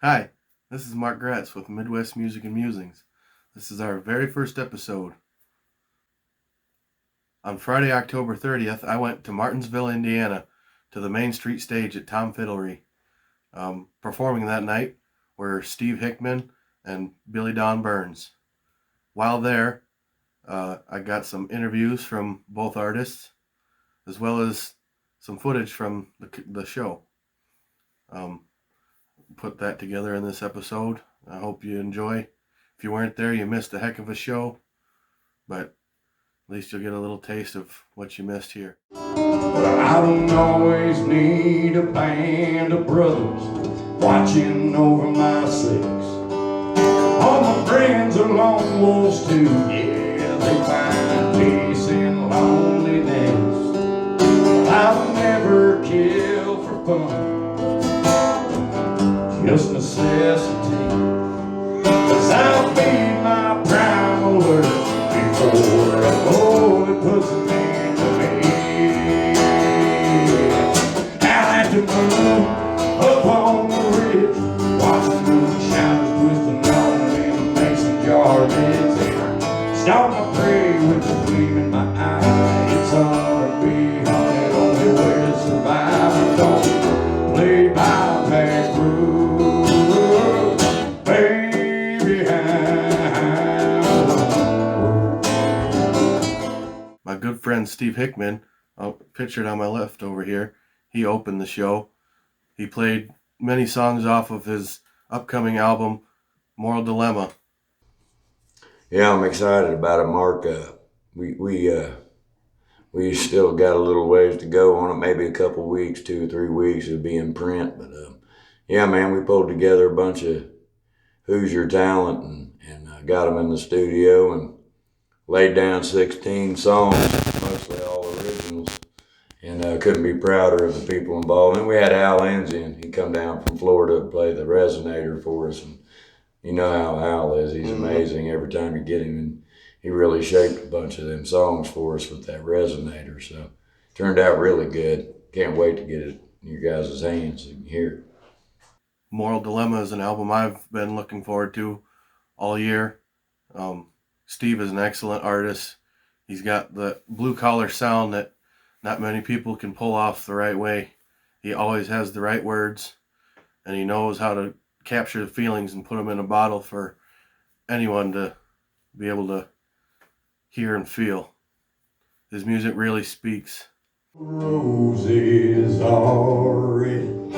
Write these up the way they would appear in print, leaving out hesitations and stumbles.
Hi, this is Mark Gratz with Midwest Music and Musings. This is our very first episode. On Friday, October 30th, I went to Martinsville, Indiana, to the Main Street stage at Tom Fiddlery. Performing that night were Steve Hickman and Billy Don Burns. While there, I got some interviews from both artists, as well as some footage from the show. Put that together in this episode. I hope you enjoy. If you weren't there, you missed a heck of a show, but at least you'll get a little taste of what you missed here. Well, I don't always need a band of brothers watching over my six. All my friends are lone wolves too. Yeah, they find peace in loneliness. I'll never kill for fun, just necessity. 'Cause I'll be my primal urge before a bullet puts an end to me. I'll have to move up on the ridge, watching moonshiners twisting on in a mason jar lids. Starting to pray with the gleam in my eye. It's hard to be hunted, only way to survive. Don't play by past rules, baby. My good friend Steve Hickman, pictured on my left over here, he opened the show. He played many songs off of his upcoming album, Moral Dilemma. Yeah, I'm excited about it, Mark. We still got a little ways to go on it, maybe a couple weeks, 2 or 3 weeks it'll be in print. But yeah, man, we pulled together a bunch of Hoosier talent and got them in the studio and laid down 16 songs, mostly all originals, and couldn't be prouder of the people involved. And we had Al Anzian. He come down from Florida to play the resonator for us, and you know how Al is. He's amazing every time you get him, and he really shaped a bunch of them songs for us with that resonator. So turned out really good. Can't wait to get it in your guys' hands so you can hear it. Moral Dilemma is an album I've been looking forward to all year. Steve is an excellent artist. He's got the blue-collar sound that not many people can pull off the right way. He always has the right words, and he knows how to capture the feelings and put them in a bottle for anyone to be able to hear and feel. His music really speaks. Roses are red,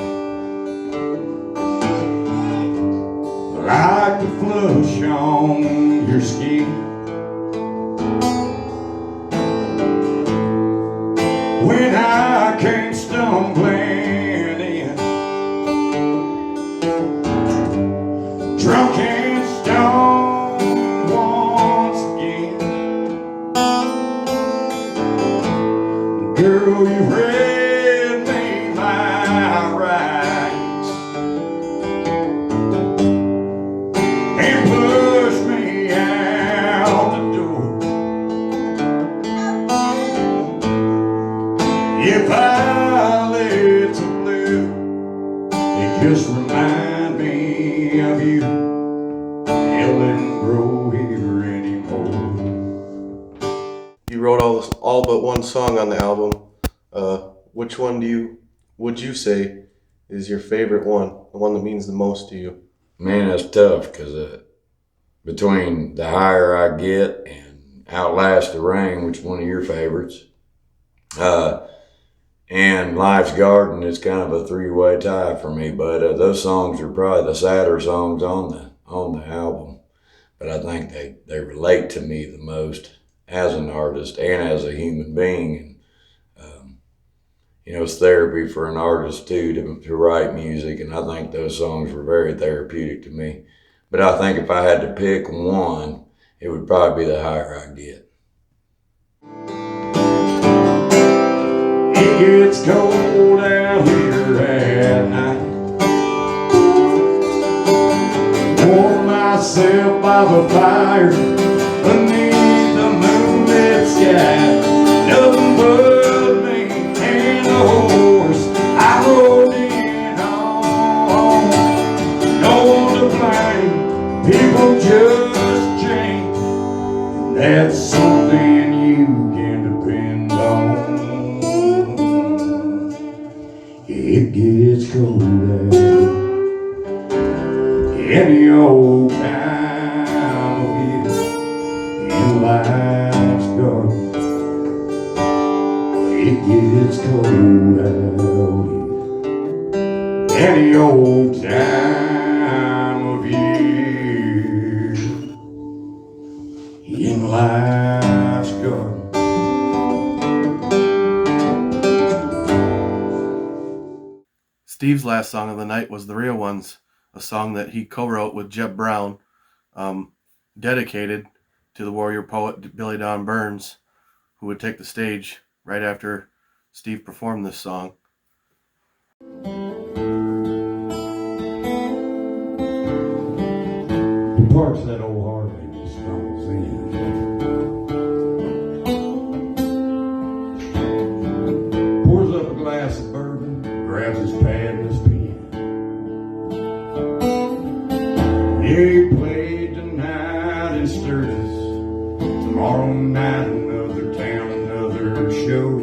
like the flush on your skin. When I came stumbling in, drunk and stoned once again. Girl, you read me my rights and pushed me out the door. If I let you live, it just remind me of you. It wouldn't grow here anymore. You wrote all but one song on the album. Which one would you say is your favorite one, the one that means the most to you? Man, that's tough because between The Higher I Get and Outlast the Rain, which is one of your favorites, and Life's Garden is kind of a three-way tie for me. But those songs are probably the sadder songs on the album. But I think they relate to me the most as an artist and as a human being. And, it's therapy for an artist too to write music, and I think those songs were very therapeutic to me. But I think if I had to pick one, it would probably be The Higher I Get. It gets cold out here at night. Warm myself by the fire beneath the moonlit sky. Nothing but me and the horse I rode in on. No will just change. And that's something you can depend on. It gets cold out any old time of year in life's garden. It gets cold out any old time of year in life's garden. Steve's last song of the night was The Real Ones, a song that he co-wrote with Jeb Brown, dedicated to the warrior poet Billy Don Burns, who would take the stage right after Steve performed this song. He parks that old Harley and strolls in. Pours up a glass of bourbon, grabs his pad and his pen. He played tonight in Sturgis. Tomorrow night another town, another show.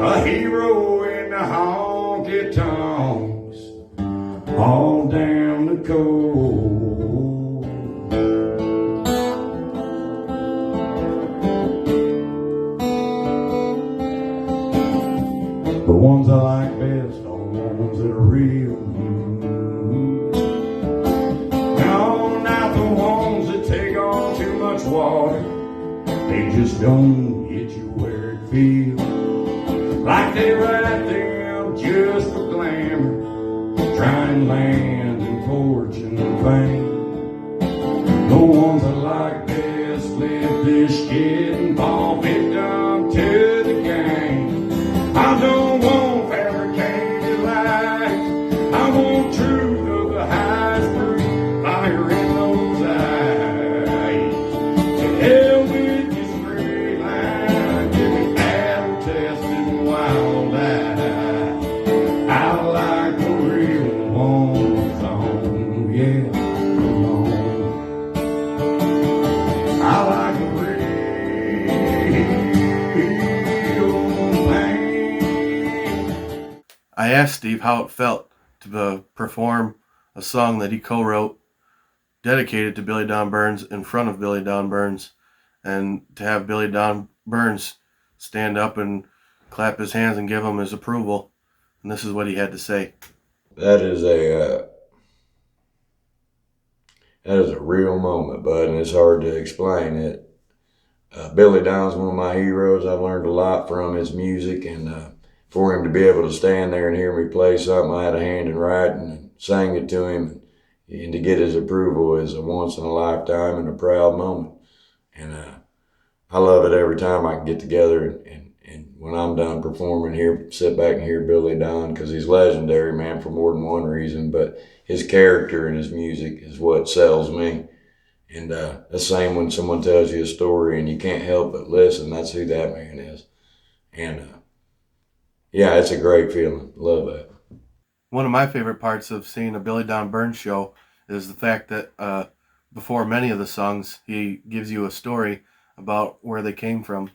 A hero in the honky tonks, all down the coast. The ones I like best are the ones that are real. No, not the ones that take on too much water. They just don't hit you where it feels. Like they write them just for glamour, trying land and fortune and fame. The ones I like best live this shit and fall victim to the game. I don't want fabricated lies. I want truth of the highest fruit, fire in those eyes. To hell with this straight line, give me battle tested and wild eyes. I like the real ones on, yeah, on. I like the real thing. I asked Steve how it felt to perform a song that he co-wrote dedicated to Billy Don Burns in front of Billy Don Burns, and to have Billy Don Burns stand up and clap his hands and give him his approval. And this is what he had to say. That is a real moment, bud, and it's hard to explain it. Billy Don's one of my heroes. I've learned a lot from his music, and for him to be able to stand there and hear me play something I had a hand in writing and sang it to him, and to get his approval is a once in a lifetime and a proud moment. And I love it every time I can get together and when I'm done performing here, sit back and hear Billy Don, because he's legendary, man, for more than one reason, but his character and his music is what sells me. And the same when someone tells you a story and you can't help but listen, that's who that man is. And yeah, it's a great feeling. Love that. One of my favorite parts of seeing a Billy Don Burns show is the fact that before many of the songs, he gives you a story about where they came from.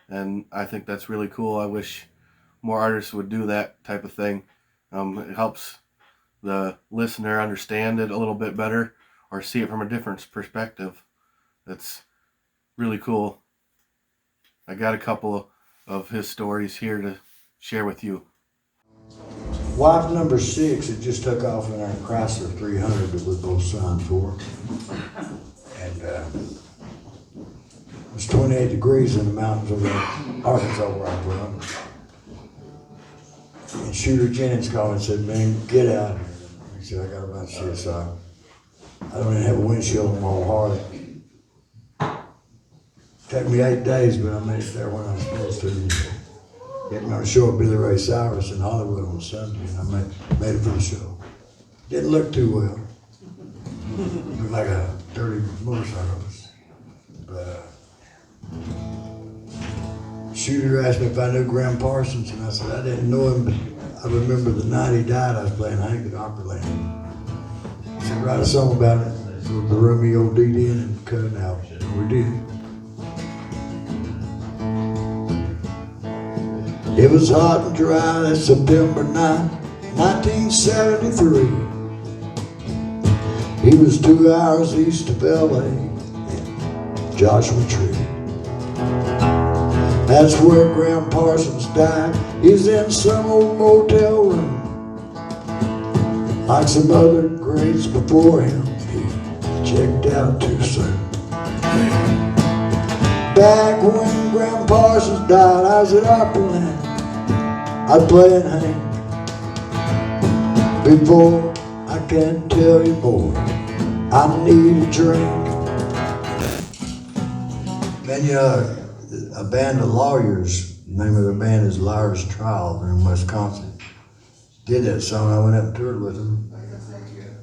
And I think that's really cool. I wish more artists would do that type of thing. It helps the listener understand it a little bit better or see it from a different perspective. That's really cool. I got a couple of his stories here to share with you. Wife number 6 had just took off in our Chrysler 300 that we both signed for. And it was 28 degrees in the mountains of Arkansas where I'm from. And Shooter Jennings called and said, "Man, get out of here." He said, "I got a bunch of shit, so I don't even have a windshield on my old Harley." Took me 8 days, but I made it there when I was supposed to. Get me on a show with Billy Ray Cyrus in Hollywood on Sunday, and I made it for the show. Didn't look too well. Looked like a dirty motorcycle. But Shooter asked me if I knew Graham Parsons, and I said I didn't know him, but I remember the night he died, I was playing Hank at Opryland. He said, "Write a song about it." The room he OD'd in and cut it out. We did. It was hot and dry that September night, 1973. He was 2 hours east of LA in Joshua Tree. That's where Graham Parsons died. He's in some old motel room. Like some other greats before him, he checked out too soon. Back when Graham Parsons died, I was at Opryland. I'd play and hang. Before I can tell you more, I need a drink. Man, you know, a band of lawyers, the name of their band is Liars Trial. They're in Wisconsin. Did that song, I went up and toured with them.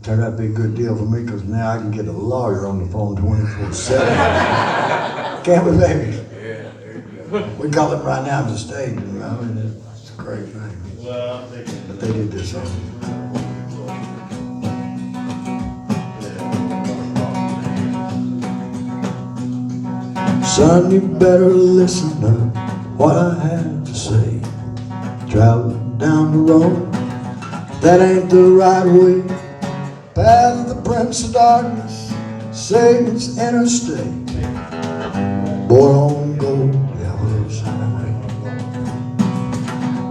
Turned out to be a good deal for me because now I can get a lawyer on the phone 24/7. Can't we, baby? We call them right now to the stage, you know, and it's a great thing. But they did this song. Son, you better listen to what I have to say. Traveling down the road, that ain't the right way. Path of the Prince of Darkness, Satan's interstate. Boy, on go, devil's highway.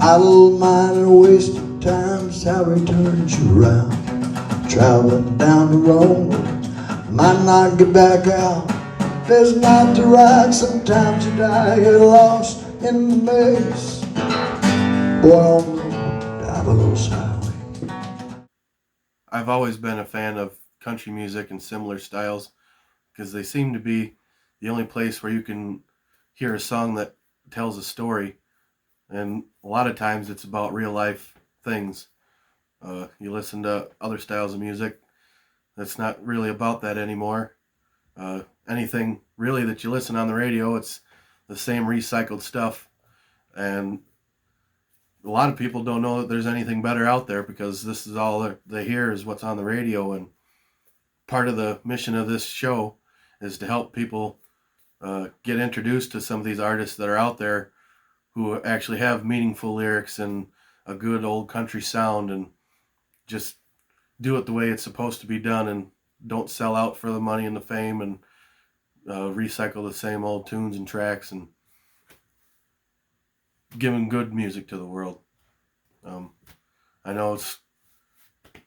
Idle mind and wasted time's how he turns you around. Traveling down the road, might not get back out. There's not to ride, sometimes you die, you're lost in the maze. Boy, on the devil's highway. I've always been a fan of country music and similar styles because they seem to be the only place where you can hear a song that tells a story. And a lot of times it's about real life things. You listen to other styles of music that's not really about that anymore. Anything really that you listen on the radio, it's the same recycled stuff. And a lot of people don't know that there's anything better out there because this is all they hear is what's on the radio. And part of the mission of this show is to help people get introduced to some of these artists that are out there who actually have meaningful lyrics and a good old country sound and just do it the way it's supposed to be done and don't sell out for the money and the fame and recycle the same old tunes and tracks and giving good music to the world. I know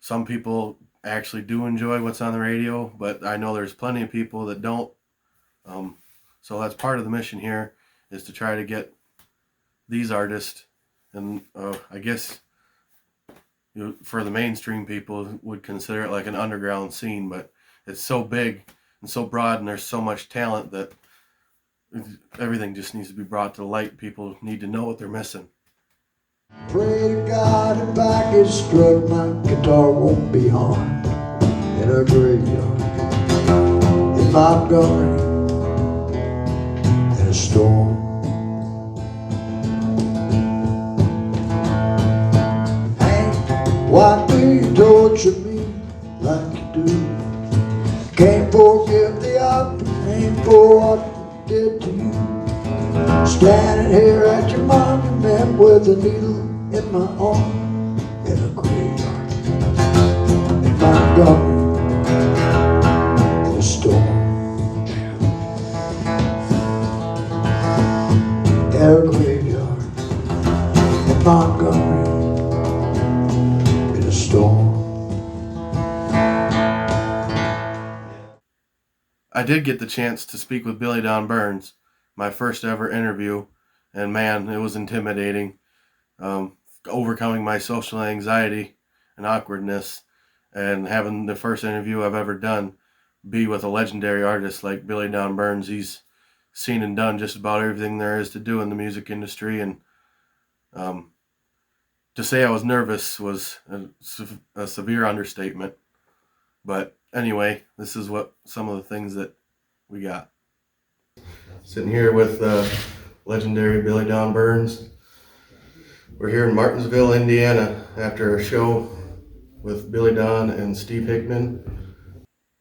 some people actually do enjoy what's on the radio, but I know there's plenty of people that don't. So that's part of the mission here is to try to get these artists, and I guess for the mainstream people would consider it like an underground scene, but it's so big and so broad and there's so much talent that everything just needs to be brought to light. People need to know what they're missing. Pray to God if I get struck, my guitar won't be harmed in a graveyard. If I'm going in a storm, Hank, why do you torture me like you do? Can't forgive the opera, ain't for what did to you. Standing here at your monument with a needle in my arm in a graveyard. If I'm gone in a storm, in a graveyard. If I'm gone in a storm. I did get the chance to speak with Billy Don Burns, my first ever interview, and man, it was intimidating. Overcoming my social anxiety and awkwardness and having the first interview I've ever done be with a legendary artist like Billy Don Burns. He's seen and done just about everything there is to do in the music industry, and to say I was nervous was a severe understatement. But anyway, this is what some of the things that we got. Sitting here with legendary Billy Don Burns. We're here in Martinsville, Indiana, after a show with Billy Don and Steve Hickman.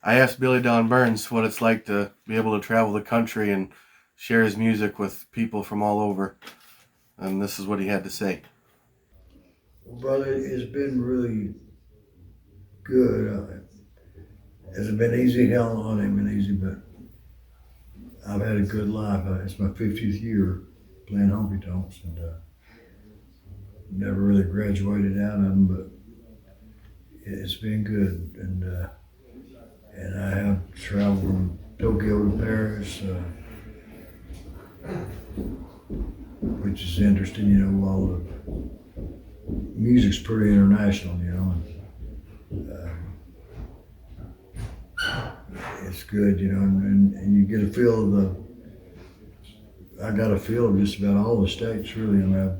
I asked Billy Don Burns what it's like to be able to travel the country and share his music with people from all over. And this is what he had to say. Well, brother, it's been really good. Has it been easy? Hell no, it ain't been easy, but I've had a good life. It's my 50th year playing honky tonks, and never really graduated out of them, but it's been good. And I have traveled from Tokyo to Paris, which is interesting. You know, all the music's pretty international. You know, and it's good. You know, and you get a feel of I got a feel of just about all the states, really. I mean, I've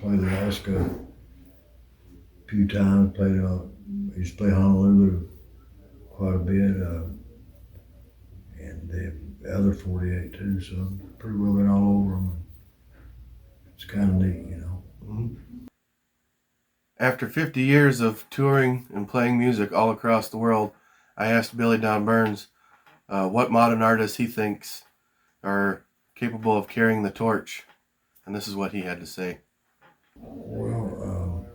played Alaska a few times. I used to play Honolulu quite a bit, and the other 48 too. So I've pretty well been all over them. It's kind of neat, you know. Mm-hmm. After 50 years of touring and playing music all across the world, I asked Billy Don Burns what modern artists he thinks are capable of carrying the torch, and this is what he had to say. Well,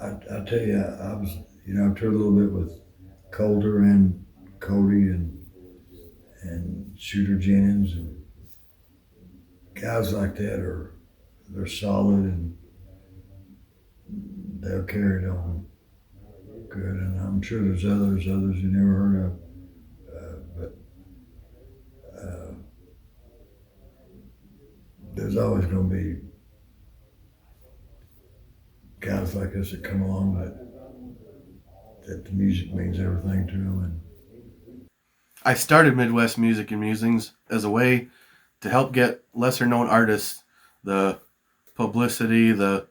I tell you, I was, you know, I've toured a little bit with Coulter and Cody and Shooter Jennings, and guys like that they're solid, and they'll carry it on good. And I'm sure there's others you never heard of, but there's always going to be guys like us that come along that the music means everything to them. And I started Midwest Music and Musings as a way to help get lesser known artists the publicity, the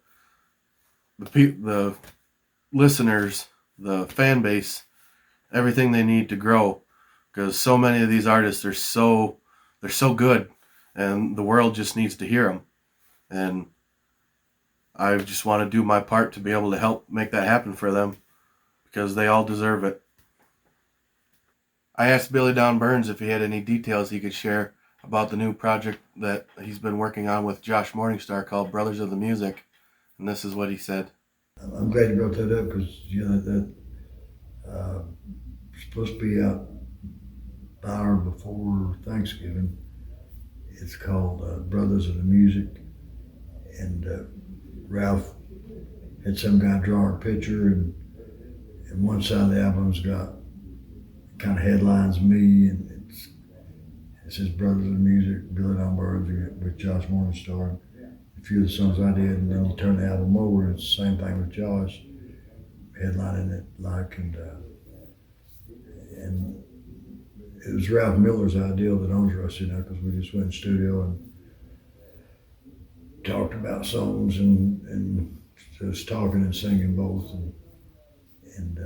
listeners, the fan base, everything they need to grow, because so many of these artists are so good, and the world just needs to hear them. And I just want to do my part to be able to help make that happen for them, because they all deserve it. I asked Billy Don Burns if he had any details he could share about the new project that he's been working on with Josh Morningstar called Brothers of the Music, and this is what he said. I'm glad you brought that up, because you know that supposed to be out by or before Thanksgiving. It's called Brothers of the Music, and Ralph had some guy draw a picture, and one side of the album's got kind of headlines me, and it says Brothers of the Music, Billy Don Burns with Josh Morningstar. A few of the songs I did, and then you turn the album over, and it's the same thing with Josh, headlining it like, and it was Ralph Miller's idea that owns Russ, you know, because we just went in the studio and talked about songs and just talking and singing both, and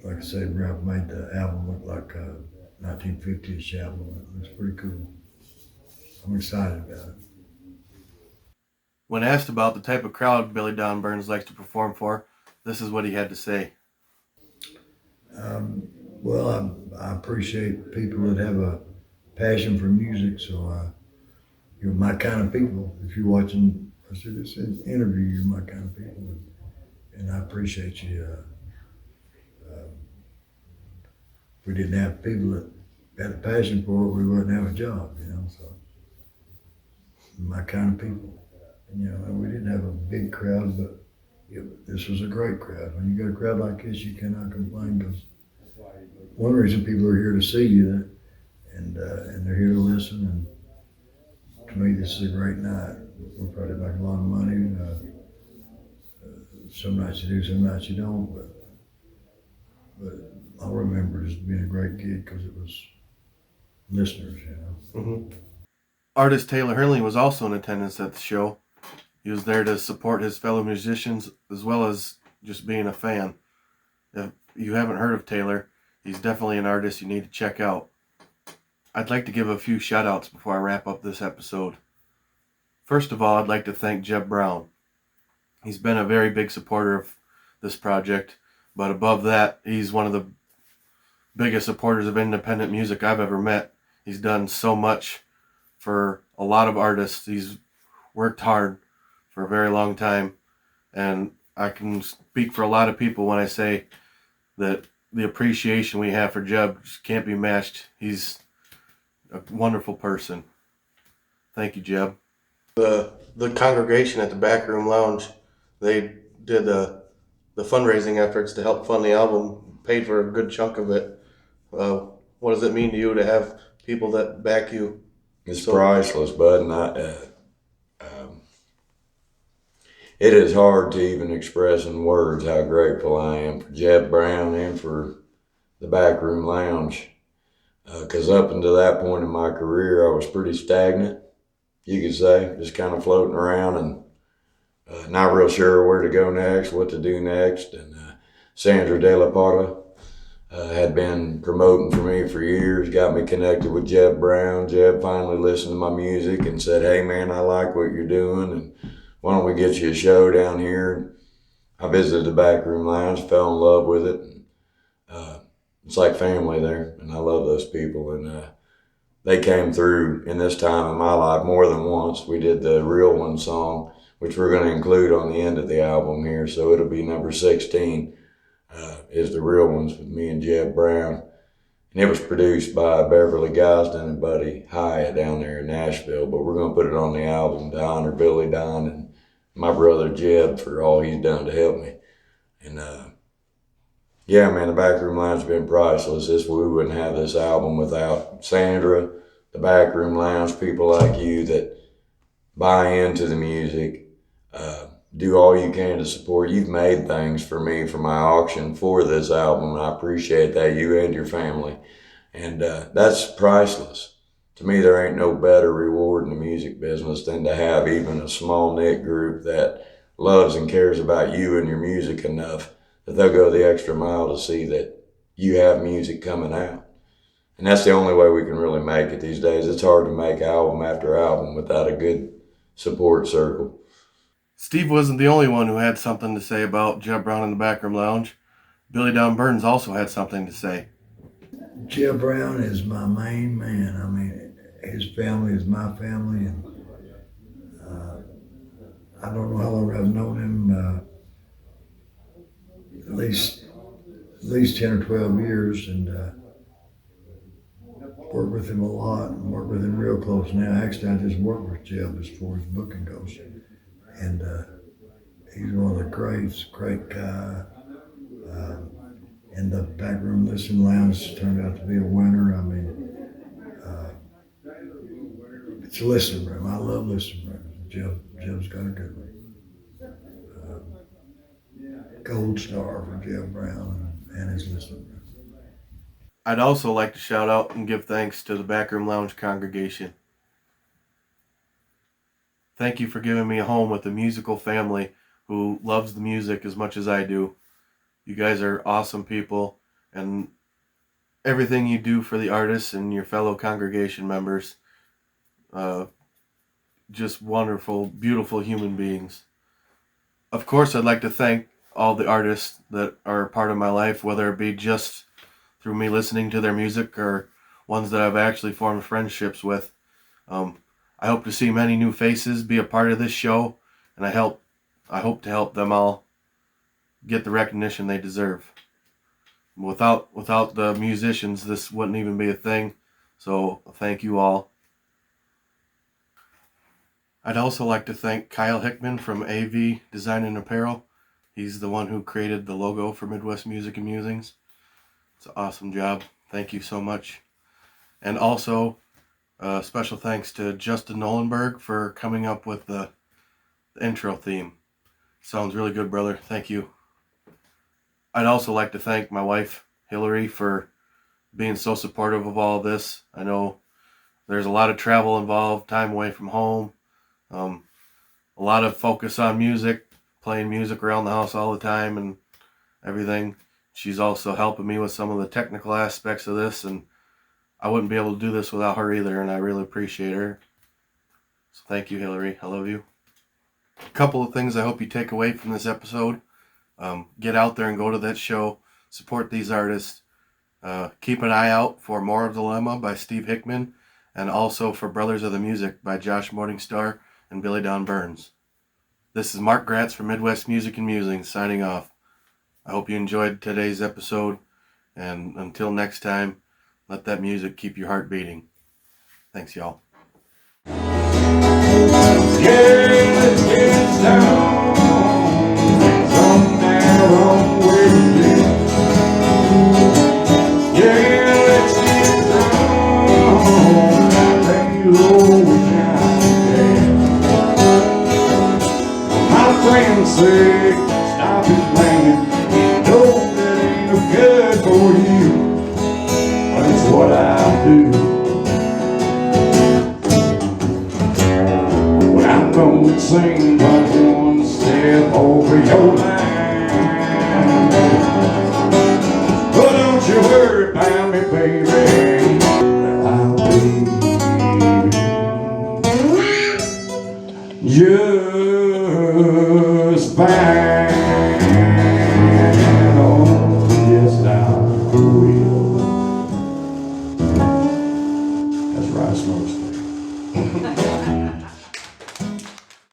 like I said, Ralph made the album look like a 1950s album. It looks pretty cool. I'm excited about it. When asked about the type of crowd Billy Don Burns likes to perform for, this is what he had to say. Well, I appreciate people that have a passion for music, so you're my kind of people. If you're watching this interview, you're my kind of people, and I appreciate you. If we didn't have people that had a passion for it, we wouldn't have a job, you know, so my kind of people. And, you know, we didn't have a big crowd, but this was a great crowd. When you got a crowd like this, you cannot complain, because one reason people are here to see you, and they're here to listen. And to me, this is a great night. We'll probably make a lot of money. Some nights you do, some nights you don't. But I'll remember it as being a great gig because it was listeners, you know. Mm-hmm. Artist Taylor Hernly was also in attendance at the show. He was there to support his fellow musicians as well as just being a fan. If you haven't heard of Taylor, he's definitely an artist you need to check out. I'd like to give a few shout outs before I wrap up this episode. First of all, I'd like to thank Jeb Brown. He's been a very big supporter of this project But above that, he's one of the biggest supporters of independent music I've ever met. He's done so much for a lot of artists. He's worked hard for a very long time, and I can speak for a lot of people when I say that the appreciation we have for Jeb just can't be matched. He's a wonderful person. Thank you, Jeb. The congregation at the Backroom Lounge, they did the fundraising efforts to help fund the album, paid for a good chunk of it. What does it mean to you to have people that back you? It's priceless, bud, and it is hard to even express in words how grateful I am for Jeb Brown and for the Backroom Lounge. Because up until that point in my career, I was pretty stagnant, you could say, just kind of floating around and not real sure where to go next, what to do next. And Sandra De La Porta had been promoting for me for years, got me connected with Jeb Brown. Jeb finally listened to my music and said, "Hey man, I like what you're doing, and why don't we get you a show down here?" I visited the Backroom Lounge, fell in love with it. And, it's like family there, and I love those people. And they came through in this time in my life more than once. We did the Real One song, which we're going to include on the end of the album here, so it'll be number 16. Is the Real Ones with me and Jeb Brown. And it was produced by Beverly Gosden and Buddy Hyatt down there in Nashville, but we're going to put it on the album to honor Billy Don and my brother Jeb for all he's done to help me. And yeah, man, the Backroom Lounge has been priceless. We wouldn't have this album without Sandra, the Backroom Lounge, people like you that buy into the music, do all you can to support. You've made things for me for my auction for this album, and I appreciate that, you and your family. And that's priceless. To me, there ain't no better reward in the music business than to have even a small knit group that loves and cares about you and your music enough that they'll go the extra mile to see that you have music coming out. And that's the only way we can really make it these days. It's hard to make album after album without a good support circle. Steve wasn't the only one who had something to say about Jeb Brown in the Backroom Lounge. Billy Don Burns also had something to say. Jeb Brown is my main man. I mean, his family is my family, and I don't know how long I've known him. At least 10 or 12 years, and worked with him a lot and work with him real close now. Actually, I just work with Jeb as far as booking goes. And he's one of the great guy. And the Backroom Listen Lounge turned out to be a winner. I mean, it's a listening room. I love listening rooms. Jeb's got a good one. Gold star for Jeb Brown and his listening room. I'd also like to shout out and give thanks to the Backroom Lounge congregation. Thank you for giving me a home with a musical family who loves the music as much as I do. You guys are awesome people, and everything you do for the artists and your fellow congregation members, just wonderful, beautiful human beings. Of course, I'd like to thank all the artists that are a part of my life, whether it be just through me listening to their music or ones that I've actually formed friendships with. I hope to see many new faces be a part of this show, and I hope to help them all get the recognition they deserve. Without the musicians, this wouldn't even be a thing, so thank you all. I'd also like to thank Kyle Hickman from AV Design and Apparel. He's the one who created the logo for Midwest Music and Musings. It's an awesome job. Thank you so much. And also, special thanks to Justin Nolenberg for coming up with the intro theme. Sounds really good, brother. Thank you. I'd also like to thank my wife, Hillary, for being so supportive of all of this. I know there's a lot of travel involved, time away from home, a lot of focus on music, playing music around the house all the time and everything. She's also helping me with some of the technical aspects of this, and I wouldn't be able to do this without her either, and I really appreciate her. So thank you, Hillary. I love you. A couple of things I hope you take away from this episode. Get out there and go to that show. Support these artists. Keep an eye out for Moral Dilemma by Steve Hickman, and also for Brothers of the Music by Josh Morningstar and Billy Don Burns. This is Mark Gratz from Midwest Music and Musings signing off. I hope you enjoyed today's episode, and until next time, let that music keep your heart beating. Thanks, y'all. Yeah, let's get down some narrow way. Yeah, let's get down that low down. My friend said, stop it playing. You know that ain't no good for you, but it's what I do. I know it seems like one step over your line, but don't you worry about me, baby, I'll be just fine.